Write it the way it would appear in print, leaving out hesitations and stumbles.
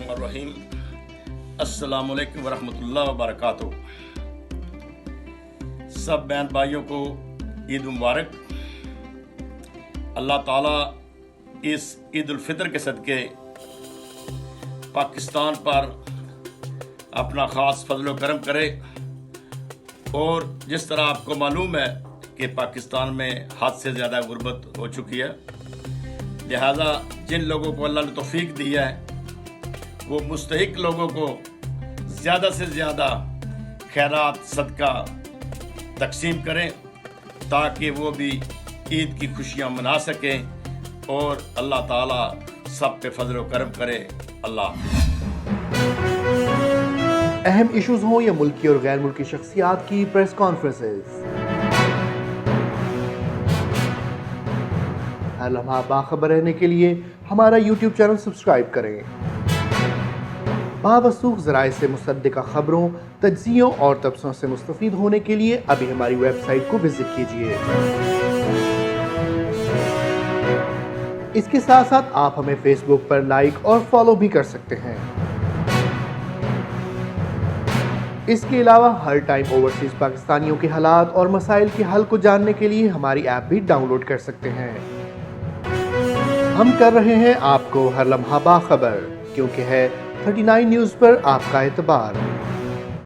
बिस्मिल्लाहिर्रहमानिर्रहीम। अस्सलामु अलैकुम वरहमतुल्लाहि वबरकातुहू। सब बहन भाइयों को ईद मुबारक। अल्लाह ताला इस ईद उल फितर के सदके पाकिस्तान पर अपना ख़ास फजल व करम करे। और जिस तरह आपको मालूम है कि पाकिस्तान में हद से ज़्यादा गुर्बत हो चुकी है, लिहाजा जिन लोगों को अल्लाह ने तौफीक दी है वो मुस्तहिक लोगों को ज़्यादा से ज़्यादा खैरात सदका तकसीम करें ताकि वो भी ईद की खुशियाँ मना सकें और अल्लाह ताला सब पे फजल व करम करे। अल्लाह। अहम इश्यूज हों या मुल्की और गैर मुल्की शख्सियात की प्रेस कॉन्फ्रेंसेस, हर लम्हा बाखबर रहने के लिए हमारा यूट्यूब चैनल सब्सक्राइब करें। बावसूख ज़राए से मुसद्दिक़ा खबरों, तज्ज़ियों और तबसरों से मुस्तफ़ीद होने के लिए अभी हमारी वेबसाइट को विजिट कीजिए। इसके साथ साथ आप हमें फेसबुक पर लाइक और फॉलो भी कर सकते हैं। इसके अलावा हर टाइम ओवरसीज पाकिस्तानियों के हालात और मसाइल के हल को जानने के लिए हमारी ऐप भी डाउनलोड कर सकते हैं। हम कर रहे हैं आपको हर लम्हा बाखबर, क्योंकि है 39 न्यूज़ पर आपका एतबार।